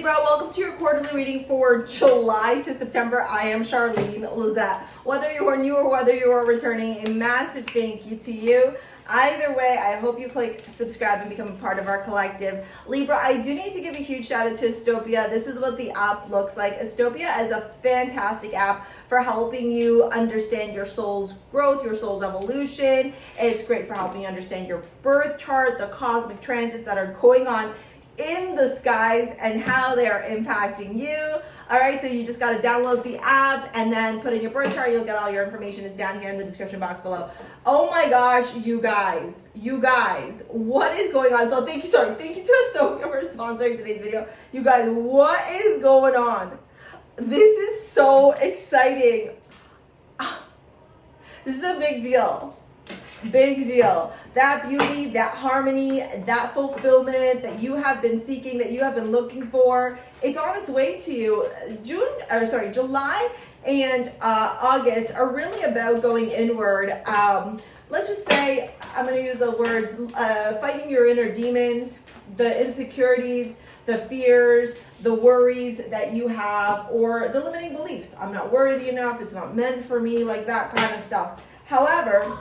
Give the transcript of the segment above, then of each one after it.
Libra, welcome to your quarterly reading for July to September. I am Charlene Lizette. Whether you are new or whether you are returning, a massive thank you to you. Either way, I hope you click subscribe and become a part of our collective. Libra, I do need to give a huge shout out to Astopia. This is what the app looks like. Astopia is a fantastic app for helping you understand your soul's growth, your soul's evolution. It's great for helping you understand your birth chart, the cosmic transits that are going on in the skies and how they're impacting you. All right, so you just got to download the app and then put in your birth chart. You'll get all your information. It's down here in the description box below. Oh my gosh, you guys, what is going on? So thank you to Astopia for sponsoring today's video. You guys, what is going on? This is so exciting. This is a big deal. Big deal. That beauty, that harmony, that fulfillment that you have been seeking, that you have been looking for, it's on its way to you. July and August are really about going inward. Let's just say, I'm going to use the words, fighting your inner demons, the insecurities, the fears, the worries that you have, or the limiting beliefs. I'm not worthy enough. It's not meant for me, like that kind of stuff. However,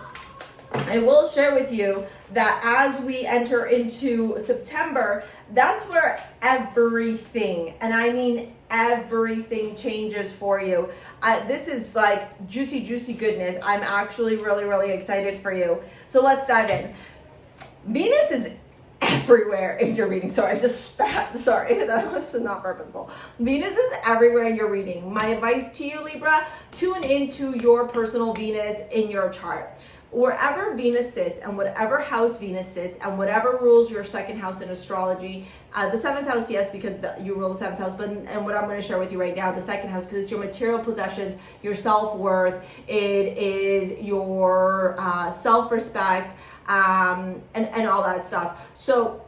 I will share with you that as we enter into September, that's where everything, and I mean everything, changes for you. This is like juicy goodness. I'm actually really excited for you. So let's dive in. Venus is everywhere in your reading. Sorry, I just spat. Sorry, that was not purposeful. Venus is everywhere in your reading. My advice to you, Libra, tune into your personal Venus in your chart. Wherever Venus sits and whatever house Venus sits and whatever rules your second house in astrology, the seventh house, yes, because you rule the seventh house, but and what I'm going to share with you right now, the second house, because it's your material possessions, your self-worth, it is your self-respect, and all that stuff. So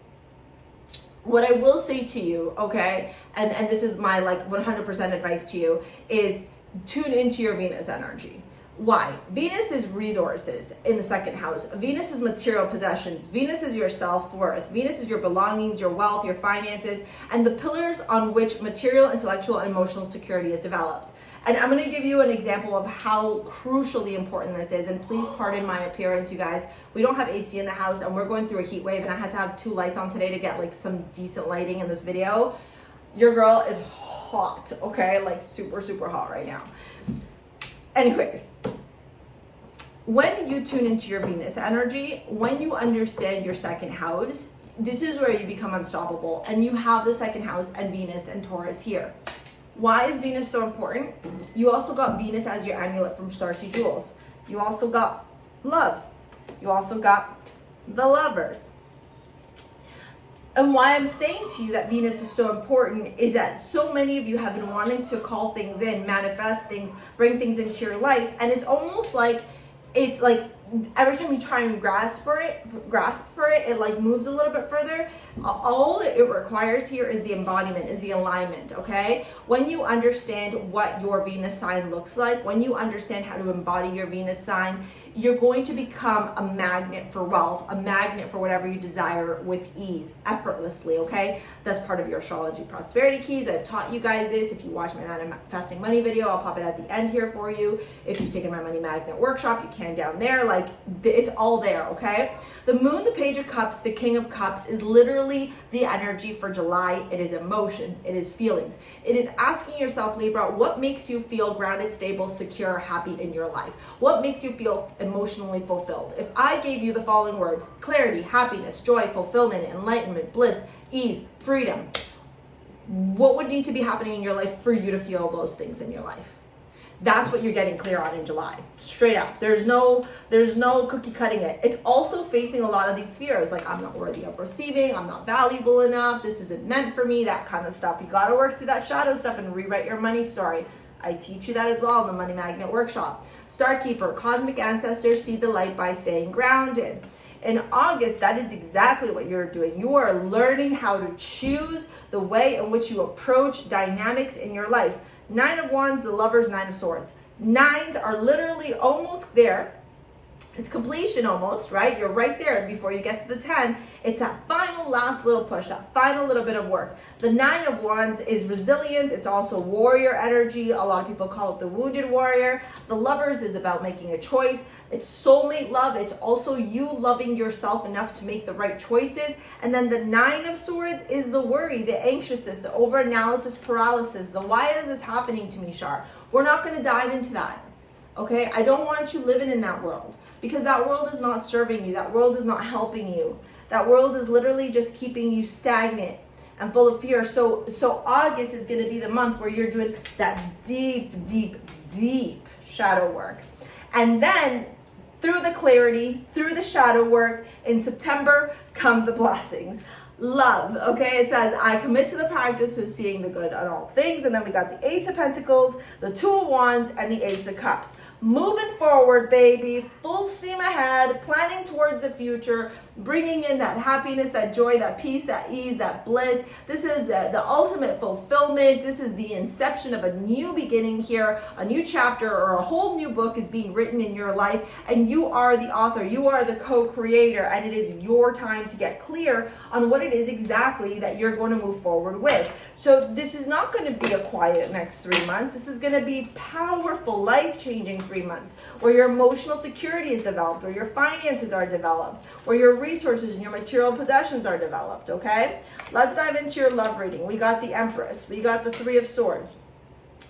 what I will say to you, okay, and this is my like 100% advice to you, is tune into your Venus energy. Why? Venus is resources in the second house. Venus is material possessions. Venus is your self-worth. Venus is your belongings, your wealth, your finances, and the pillars on which material, intellectual, and emotional security is developed. And I'm going to give you an example of how crucially important this is. And please pardon my appearance, you guys. We don't have AC in the house and we're going through a heat wave, and I had to have 2 lights on today to get like some decent lighting in this video. Your girl is hot, okay? Like super hot right now. Anyways, when you tune into your Venus energy, when you understand your second house, this is where you become unstoppable. And you have the second house and Venus and Taurus here. Why is Venus so important? You also got Venus as your amulet from StarSea Jewels. You also got love. You also got the lovers. And why I'm saying to you that Venus is so important is that so many of you have been wanting to call things in, manifest things, bring things into your life. And it's almost like, it's like every time you try and grasp for it, it like moves a little bit further. All it requires here is the embodiment, is the alignment, okay? When you understand what your Venus sign looks like, when you understand how to embody your Venus sign, you're going to become a magnet for wealth, a magnet for whatever you desire with ease, effortlessly, okay? That's part of your astrology prosperity keys. I've taught you guys this. If you watch my manifesting money video, I'll pop it at the end here for you. If you've taken my money magnet workshop, you can down there. Like, it's all there, okay? The moon, the page of cups, the king of cups is literally the energy for July. It is emotions. It is feelings. It is asking yourself, Libra, what makes you feel grounded, stable, secure, happy in your life? What makes you feel emotionally fulfilled? If I gave you the following words: clarity, happiness, joy, fulfillment, enlightenment, bliss, ease, freedom, what would need to be happening in your life for you to feel those things in your life? That's what you're getting clear on in July. Straight up. There's no cookie cutting it. It's also facing a lot of these fears, like I'm not worthy of receiving, I'm not valuable enough, this isn't meant for me, that kind of stuff. You got to work through that shadow stuff and rewrite your money story. I teach you that as well in the Money Magnet Workshop. Star Keeper, cosmic ancestors see the light by staying grounded. In August, that is exactly what you're doing. You are learning how to choose the way in which you approach dynamics in your life. 9 of Wands, the Lovers, 9 of Swords. Nines are literally almost there. It's completion almost, right? You're right there before you get to the 10. It's that final last little push, that final little bit of work. The 9 of Wands is resilience. It's also warrior energy. A lot of people call it the wounded warrior. The Lovers is about making a choice. It's soulmate love. It's also you loving yourself enough to make the right choices. And then the 9 of Swords is the worry, the anxiousness, the overanalysis paralysis. The why is this happening to me, Char? We're not going to dive into that. Okay, I don't want you living in that world, because that world is not serving you. That world is not helping you. That world is literally just keeping you stagnant and full of fear. So August is going to be the month where you're doing that deep, deep, deep shadow work. And then through the clarity, through the shadow work, in September come the blessings. Love, okay, it says, I commit to the practice of seeing the good on all things. And then we got the Ace of Pentacles, the 2 of Wands, and the Ace of Cups. Moving forward, baby, full steam ahead, planning towards the future, bringing in that happiness, that joy, that peace, that ease, that bliss. This is the ultimate fulfillment. This is the inception of a new beginning here. A new chapter or a whole new book is being written in your life, and you are the author. You are the co-creator, and it is your time to get clear on what it is exactly that you're going to move forward with. So this is not going to be a quiet next 3 months. This is going to be powerful, life-changing 3 months, where your emotional security is developed, where your finances are developed, where your resources and your material possessions are developed, okay? Let's dive into your love reading. We got the Empress. We got the 3 of Swords.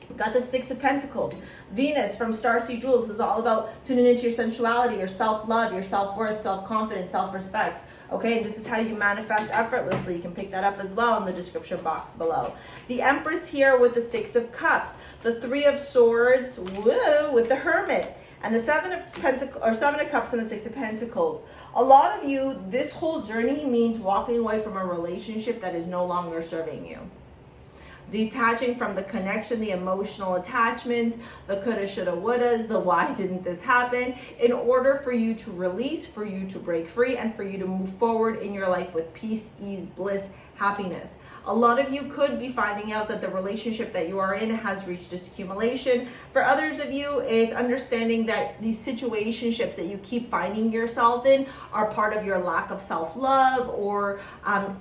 We got the 6 of Pentacles. Venus from StarSea Jewels is all about tuning into your sensuality, your self-love, your self-worth, self-confidence, self-respect. Okay, and this is how you manifest effortlessly. You can pick that up as well in the description box below. The Empress here with the 6 of Cups, the 3 of Swords, woo, with the Hermit, and the 7 of Pentacles, or 7 of Cups and the 6 of Pentacles. A lot of you, this whole journey means walking away from a relationship that is no longer serving you. Detaching from the connection, the emotional attachments, the coulda, shoulda, wouldas, the why didn't this happen, in order for you to release, for you to break free, and for you to move forward in your life with peace, ease, bliss, happiness. A lot of you could be finding out that the relationship that you are in has reached its accumulation. For others of you, it's understanding that these situationships that you keep finding yourself in are part of your lack of self-love, or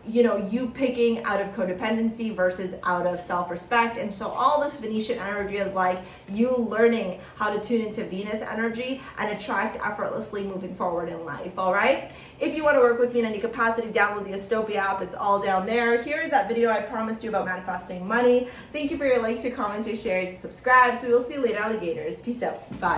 you picking out of codependency versus out of self-respect. And so all this Venetian energy is like you learning how to tune into Venus energy and attract effortlessly moving forward in life. All right, if you want to work with me in any capacity, download the Astopia app. It's all down there. Here's that video I promised you about manifesting money. Thank you for your likes, your comments, your shares, your subscribes. We will see you later, alligators. Peace out. Bye.